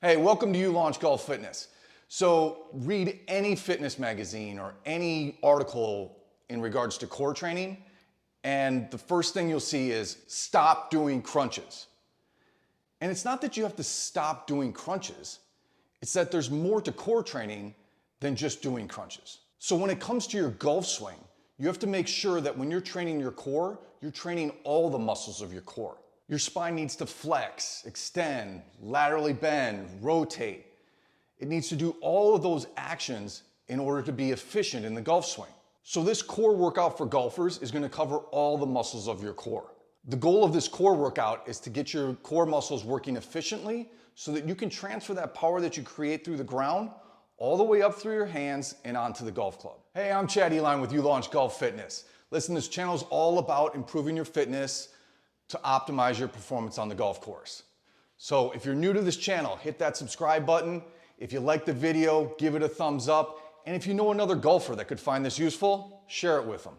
Hey, welcome to ULaunch Golf Fitness. So read any fitness magazine or any article in regards to core training, and the first thing you'll see is stop doing crunches. And it's not that you have to stop doing crunches, it's that there's more to core training than just doing crunches. So when it comes to your golf swing, you have to make sure that when you're training your core, you're training all the muscles of your core. Your spine needs to flex, extend, laterally bend, rotate. It needs to do all of those actions in order to be efficient in the golf swing. So this core workout for golfers is going to cover all the muscles of your core. The goal of this core workout is to get your core muscles working efficiently so that you can transfer that power that you create through the ground all the way up through your hands and onto the golf club. Hey, I'm Chad Eline with ULaunch Golf Fitness. Listen, this channel is all about improving your fitness to optimize your performance on the golf course. So if you're new to this channel, hit that subscribe button. If you like the video, give it a thumbs up. And if you know another golfer that could find this useful, share it with them.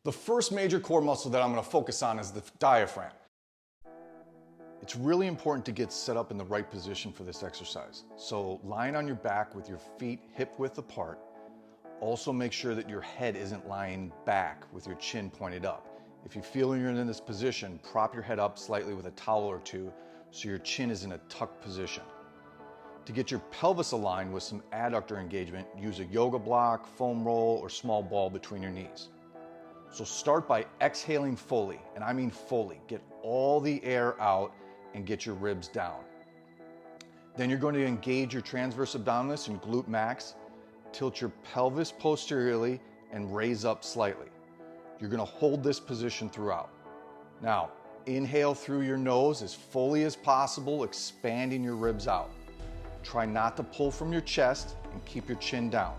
The first major core muscle that I'm going to focus on is the diaphragm. It's really important to get set up in the right position for this exercise. So lying on your back with your feet hip width apart. Also make sure that your head isn't lying back with your chin pointed up. If you feel you're in this position, prop your head up slightly with a towel or two so your chin is in a tucked position. To get your pelvis aligned with some adductor engagement, use a yoga block, foam roll, or small ball between your knees. So start by exhaling fully, and I mean fully. Get all the air out and get your ribs down. Then you're going to engage your transverse abdominis and glute max, tilt your pelvis posteriorly, and raise up slightly. You're going to hold this position throughout. Now, inhale through your nose as fully as possible, expanding your ribs out. Try not to pull from your chest and keep your chin down.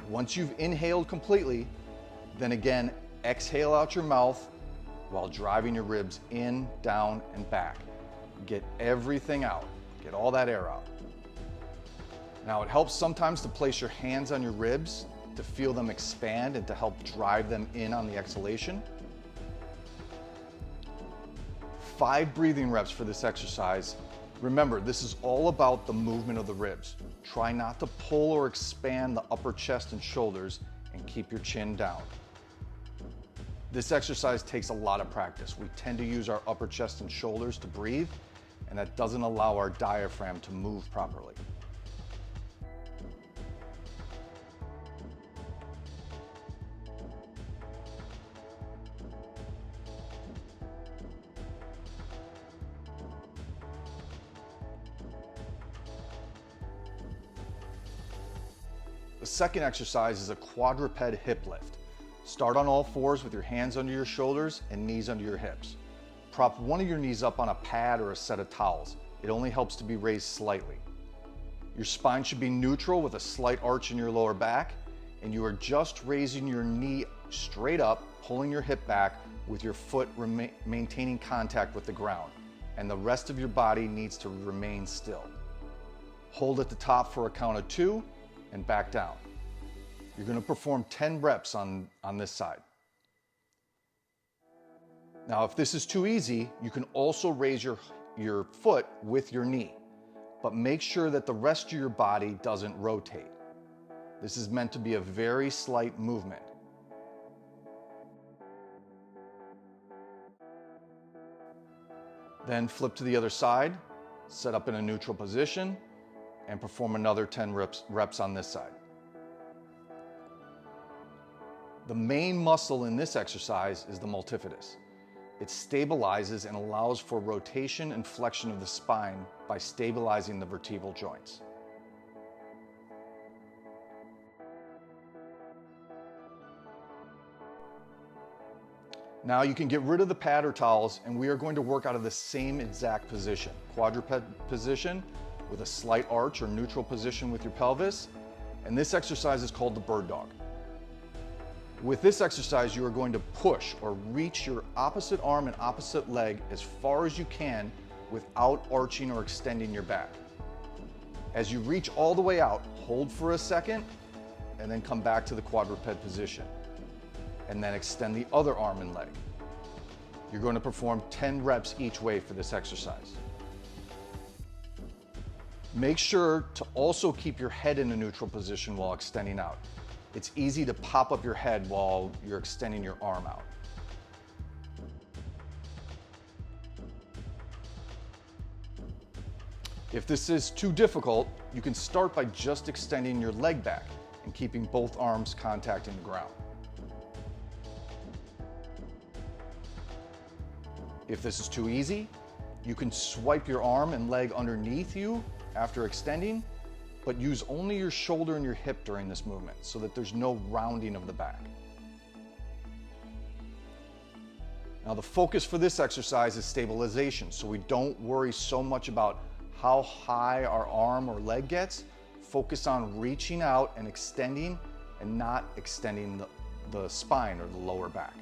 Once you've inhaled completely, then again, exhale out your mouth while driving your ribs in, down, and back. Get everything out. Get all that air out. Now, it helps sometimes to place your hands on your ribs to feel them expand and to help drive them in on the exhalation. 5 breathing reps for this exercise. Remember, this is all about the movement of the ribs. Try not to pull or expand the upper chest and shoulders and keep your chin down. This exercise takes a lot of practice. We tend to use our upper chest and shoulders to breathe, and that doesn't allow our diaphragm to move properly. The second exercise is a quadruped hip lift. Start on all fours with your hands under your shoulders and knees under your hips. Prop one of your knees up on a pad or a set of towels. It only helps to be raised slightly. Your spine should be neutral with a slight arch in your lower back, and you are just raising your knee straight up, pulling your hip back with your foot maintaining contact with the ground, and the rest of your body needs to remain still. Hold at the top for a count of 2 and back down. You're going to perform 10 reps on this side. Now, if this is too easy, you can also raise your foot with your knee, but make sure that the rest of your body doesn't rotate. This is meant to be a very slight movement. Then flip to the other side, set up in a neutral position, and perform another 10 reps on this side. The main muscle in this exercise is the multifidus. It stabilizes and allows for rotation and flexion of the spine by stabilizing the vertebral joints. Now you can get rid of the pad or towels, and we are going to work out of the same exact position. Quadruped position with a slight arch or neutral position with your pelvis. And this exercise is called the bird dog. With this exercise, you are going to push or reach your opposite arm and opposite leg as far as you can without arching or extending your back. As you reach all the way out, hold for a second and then come back to the quadruped position. And then extend the other arm and leg. You're going to perform 10 reps each way for this exercise. Make sure to also keep your head in a neutral position while extending out. It's easy to pop up your head while you're extending your arm out. If this is too difficult, you can start by just extending your leg back and keeping both arms contacting the ground. If this is too easy, you can swipe your arm and leg underneath you after extending, but use only your shoulder and your hip during this movement so that there's no rounding of the back. Now the focus for this exercise is stabilization, so we don't worry so much about how high our arm or leg gets. Focus on reaching out and extending and not extending the spine or the lower back.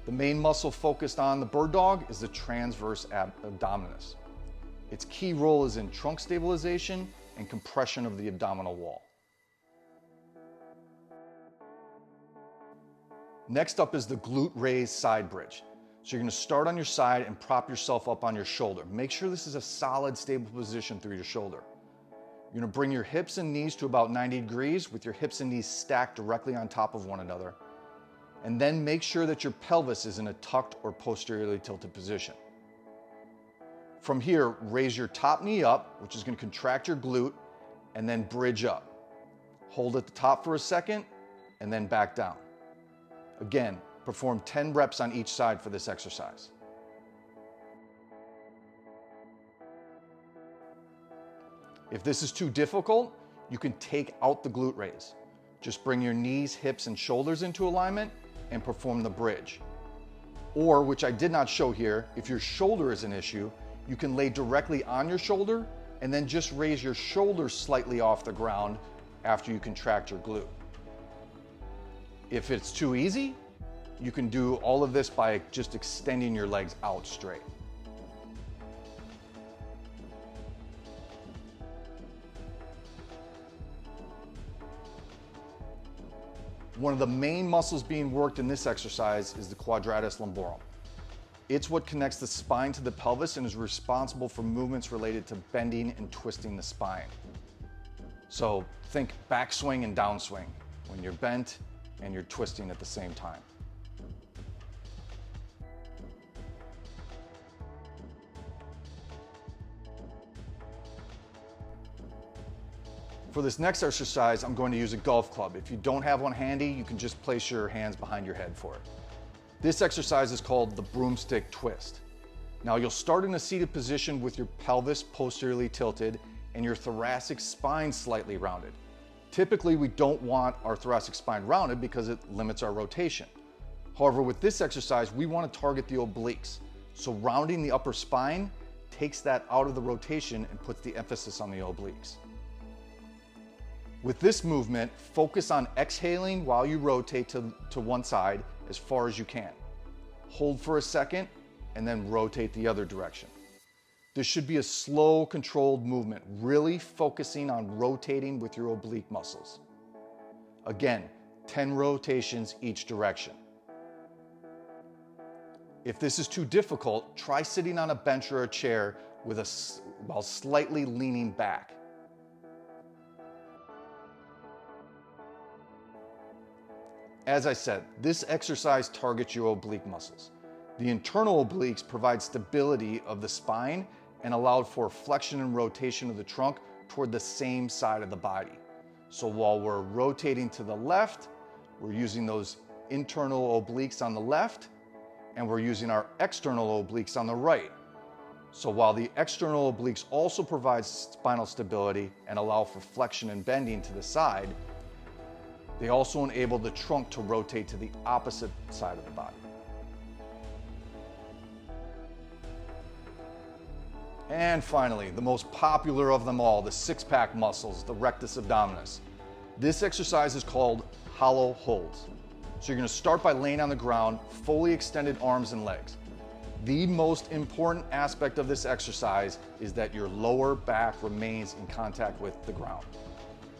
The main muscle focused on the bird dog is the transverse abdominis. Its key role is in trunk stabilization and compression of the abdominal wall. Next up is the glute raise side bridge. So you're going to start on your side and prop yourself up on your shoulder. Make sure this is a solid, stable position through your shoulder. You're going to bring your hips and knees to about 90 degrees with your hips and knees stacked directly on top of one another. And then make sure that your pelvis is in a tucked or posteriorly tilted position. From here, raise your top knee up, which is going to contract your glute, and then bridge up. Hold at the top for a second, and then back down. Again, perform 10 reps on each side for this exercise. If this is too difficult, you can take out the glute raise. Just bring your knees, hips, and shoulders into alignment and perform the bridge. Or, which I did not show here, if your shoulder is an issue, you can lay directly on your shoulder and then just raise your shoulders slightly off the ground after you contract your glute. If it's too easy, you can do all of this by just extending your legs out straight. One of the main muscles being worked in this exercise is the quadratus lumborum. It's what connects the spine to the pelvis and is responsible for movements related to bending and twisting the spine. So think backswing and downswing when you're bent and you're twisting at the same time. For this next exercise, I'm going to use a golf club. If you don't have one handy, you can just place your hands behind your head for it. This exercise is called the Broomstick Twist. Now you'll start in a seated position with your pelvis posteriorly tilted and your thoracic spine slightly rounded. Typically, we don't want our thoracic spine rounded because it limits our rotation. However, with this exercise, we want to target the obliques. So rounding the upper spine takes that out of the rotation and puts the emphasis on the obliques. With this movement, focus on exhaling while you rotate to one side as far as you can. Hold for a second and then rotate the other direction. This should be a slow, controlled movement, really focusing on rotating with your oblique muscles. Again, 10 rotations each direction. If this is too difficult, try sitting on a bench or a chair while slightly leaning back. As I said, this exercise targets your oblique muscles. The internal obliques provide stability of the spine and allow for flexion and rotation of the trunk toward the same side of the body. So while we're rotating to the left, we're using those internal obliques on the left, and we're using our external obliques on the right. So while the external obliques also provide spinal stability and allow for flexion and bending to the side, they also enable the trunk to rotate to the opposite side of the body. And finally, the most popular of them all, the six-pack muscles, the rectus abdominis. This exercise is called hollow holds. So you're going to start by laying on the ground, fully extended arms and legs. The most important aspect of this exercise is that your lower back remains in contact with the ground.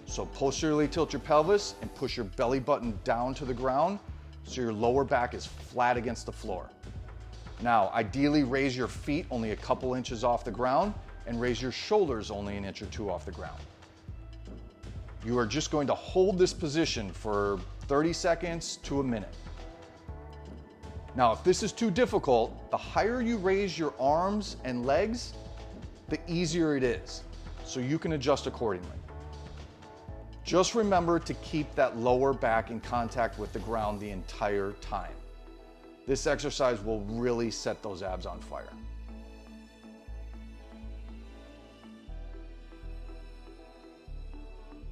So posteriorly tilt your pelvis and push your belly button down to the ground so your lower back is flat against the floor. Now, ideally raise your feet only a couple inches off the ground and raise your shoulders only an inch or two off the ground. You are just going to hold this position for 30 seconds to a minute. Now, if this is too difficult, the higher you raise your arms and legs, the easier it is, so you can adjust accordingly. Just remember to keep that lower back in contact with the ground the entire time. This exercise will really set those abs on fire.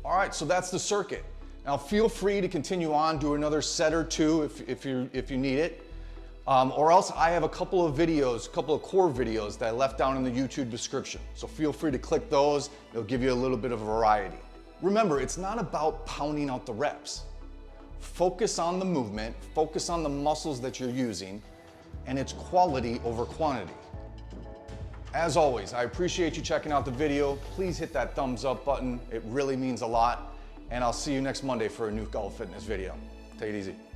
All right, so that's the circuit. Now feel free to continue on, do another set or two if you need it. Or else I have a couple of videos, a couple of core videos that I left down in the YouTube description. So feel free to click those, it'll give you a little bit of variety. Remember, it's not about pounding out the reps. Focus on the movement, focus on the muscles that you're using, and it's quality over quantity. As always, I appreciate you checking out the video. Please hit that thumbs up button. It really means a lot. And I'll see you next Monday for a new Golf Fitness video. Take it easy.